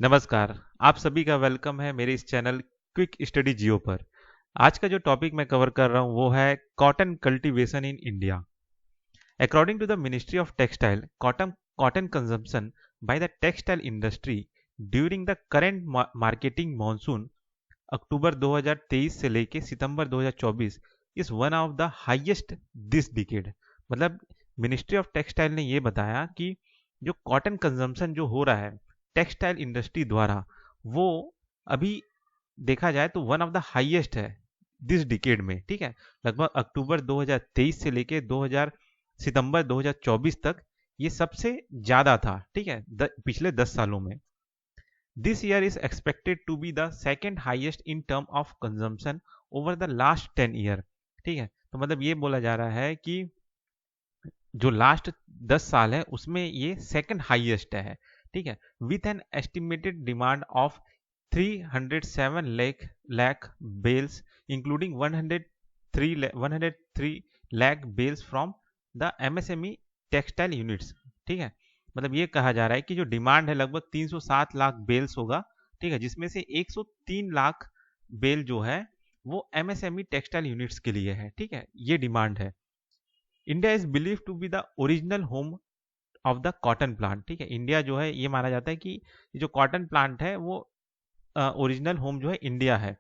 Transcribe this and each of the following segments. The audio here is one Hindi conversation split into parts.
नमस्कार। आप सभी का वेलकम है मेरे इस चैनल क्विक स्टडी जियो पर। आज का जो टॉपिक मैं कवर कर रहा हूँ वो है cotton cultivation in India. According to the ministry of textile, cotton consumption by the textile industry during the current marketing monsoon October 2023 से लेके सितंबर 2024 is one of the highest this decade. मतलब मिनिस्ट्री ऑफ टेक्सटाइल ने ये बताया कि जो कॉटन कंजम्पशन जो हो रहा है टेक्सटाइल इंडस्ट्री द्वारा, वो अभी देखा जाए तो वन ऑफ द हाईएस्ट है दिस डिकेड में। ठीक है, लगभग अक्टूबर 2023 से लेके 2000 सितंबर 2024 तक ये सबसे ज्यादा था। ठीक है, पिछले 10 सालों में। This year is expected to be the second highest in term of consumption over the last 10 year। ठीक है, तो मतलब ये बोला जा रहा है कि जो लास्ट 10 साल है उसमें ये सेकंड हाईएस्ट है। ठीक है, with an estimated demand of 307 lakh bales including 103 lakh bales from the MSME textile units. ठीक है, मतलब ये कहा जा रहा है कि जो डिमांड है लगभग 307 लाख बेल्स होगा। ठीक है, जिसमें से 103 लाख बेल जो है वो एमएसएमई टेक्सटाइल यूनिट्स के लिए है। ठीक है, ये डिमांड है। India is believe to be the original home of the cotton plant. ठीक है, इंडिया जो है ये माना जाता है कि जो कॉटन प्लांट है वो ओरिजिनल होम जो है इंडिया है।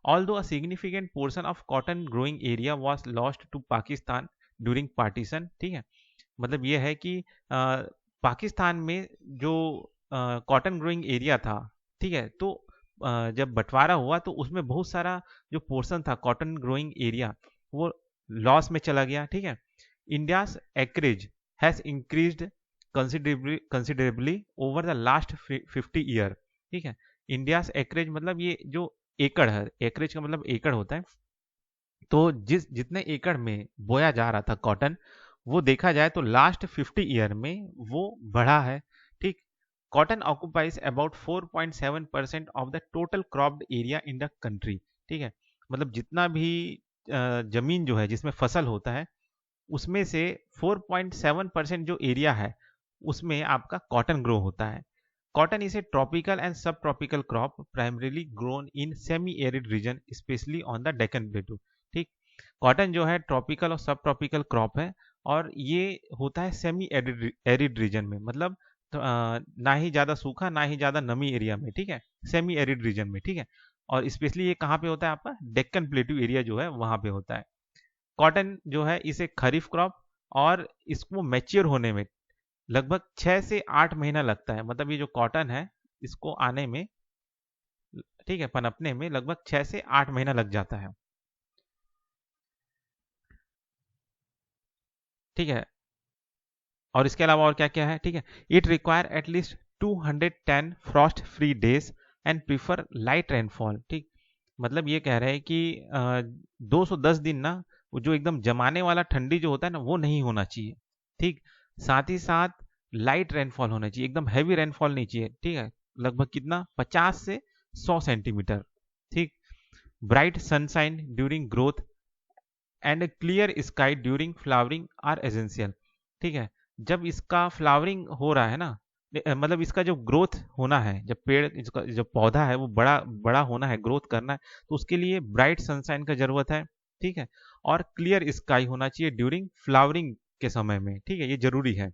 Although a significant portion of cotton growing area was lost to Pakistan during partition. ठीक है, मतलब ये है कि पाकिस्तान में जो कॉटन ग्रोइंग एरिया था, ठीक है, तो जब बंटवारा हुआ तो उसमें बहुत सारा जो पोर्शन था कॉटन ग्रोइंग एरिया वो लॉस में चला गया। ठीक है, India's acreage has increased considerably over the last 50 year. ठीक है, इंडियाज एक्रेज मतलब ये जो एकड़ है, एकरेज का मतलब एकड़ होता है। तो जितने एकड़ में बोया जा रहा था कॉटन, वो देखा जाए तो लास्ट 50 ईयर में वो बढ़ा है। ठीक, cotton occupies about 4.7% of the total cropped area in the country. ठीक है, मतलब जितना भी जमीन जो है जिसमें फसल होता है उसमें से 4.7% जो एरिया है उसमें आपका कॉटन ग्रो होता है। Cotton is a tropical and subtropical crop primarily grown in semi arid region specially on the Deccan plateau. ठीक, कॉटन जो है ट्रॉपिकल और सब ट्रॉपिकल क्रॉप है और ये होता है सेमी एरिड रीजन में। मतलब ना ही ज़्यादा सूखा ना ही ज़्यादा नमी एरिया में। ठीक है, सेमी एरिड रीजन में। ठीक है, और स्पेशली ये कहाँ पे होता है, आपका डेक्कन प्लेटू एरिया जो है वहाँ पे होता है। कॉटन जो है इसे खरीफ क्रॉप और इसको मैच्योर होने में लगभग 6 से 8 महीना लगता है। मतलब ये जो कॉटन है इसको आने में, ठीक है, पनपने में लगभग 6 से 8 महीना लग जाता है। ठीक है, और इसके अलावा और क्या क्या है। ठीक है, it require at least 210 Frost free days and prefer light rainfall. ठीक, मतलब ये कह रहे हैं कि 210 दिन ना वो जो एकदम जमाने वाला ठंडी जो होता है ना वो नहीं होना चाहिए। ठीक, साथ ही साथ लाइट रेनफॉल होना चाहिए, एकदम हैवी रेनफॉल नहीं चाहिए। ठीक है, लगभग कितना 50 से 100 सेंटीमीटर। ठीक, bright sunshine during growth and clear sky during flowering are essential. ठीक है, जब इसका फ्लावरिंग हो रहा है ना, मतलब इसका जो ग्रोथ होना है, जब पेड़ इसका जो पौधा है वो बड़ा बड़ा होना है, ग्रोथ करना है, तो उसके लिए ब्राइट सनशाइन का जरूरत है। ठीक है, और क्लियर स्काई होना चाहिए ड्यूरिंग फ्लावरिंग के समय में। ठीक है, ये जरूरी है।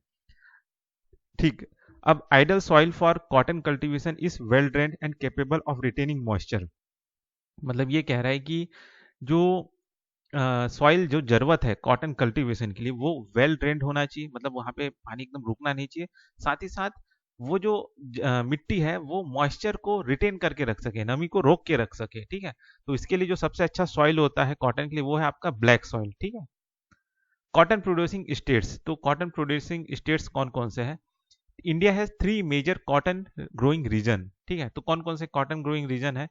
ठीक, अब ideal soil for cotton cultivation is well drained and capable of retaining moisture. मतलब ये कह रहा है कि जो सॉइल जो जरूरत है कॉटन कल्टीवेशन के लिए वो वेल ड्रेन्ड होना चाहिए, मतलब वहां पे पानी एकदम रुकना नहीं चाहिए। साथ ही साथ वो जो मिट्टी है वो मॉइस्चर को रिटेन करके रख सके, नमी को रोक के रख सके। ठीक है, तो इसके लिए जो सबसे अच्छा सॉइल होता है कॉटन के लिए वो है आपका ब्लैक सॉइल। ठीक है, कॉटन प्रोड्यूसिंग स्टेट्स, तो कॉटन प्रोड्यूसिंग स्टेट्स कौन कौन से हैं। India has 3 major cotton growing region. ठीक है, तो कौन कौन से कॉटन ग्रोइंग रीजन है।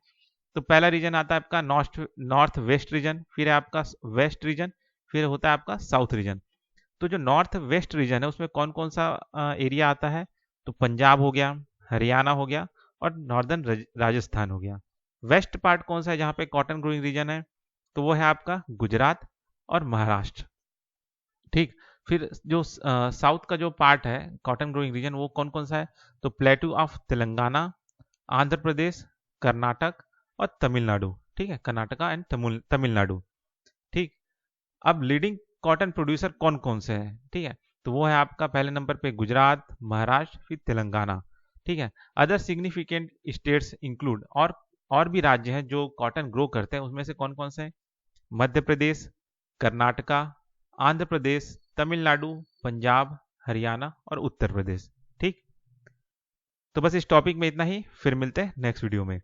तो पहला रीजन आता है आपका नॉर्थ वेस्ट रीजन, फिर है आपका वेस्ट रीजन, फिर होता है आपका साउथ रीजन। तो जो नॉर्थ वेस्ट रीजन है उसमें कौन कौन सा एरिया आता है, तो पंजाब हो गया, हरियाणा हो गया और नॉर्दर्न राजस्थान हो गया। वेस्ट पार्ट कौन सा है जहाँ पे कॉटन ग्रोइंग रीजन है, तो वो है आपका गुजरात और महाराष्ट्र। ठीक, फिर जो साउथ का जो पार्ट है कॉटन ग्रोइंग रीजन वो कौन कौन सा है, तो प्लेटू ऑफ तेलंगाना, आंध्र प्रदेश, कर्नाटक और तमिलनाडु। ठीक है, कर्नाटका एंड तमिलनाडु। ठीक। अब लीडिंग कॉटन प्रोड्यूसर कौन कौन से हैं? ठीक है, तो वो है आपका पहले नंबर पे गुजरात, महाराष्ट्र, फिर तेलंगाना। ठीक है। अदर सिग्निफिकेंट स्टेट्स इंक्लूड, और भी राज्य हैं जो कॉटन ग्रो करते हैं, उसमें से कौन कौन से हैं? मध्य प्रदेश, कर्नाटका, आंध्र प्रदेश, तमिलनाडु, पंजाब, हरियाणा और उत्तर प्रदेश। ठीक। तो बस इस टॉपिक में इतना ही, फिर मिलते हैं नेक्स्ट वीडियो में।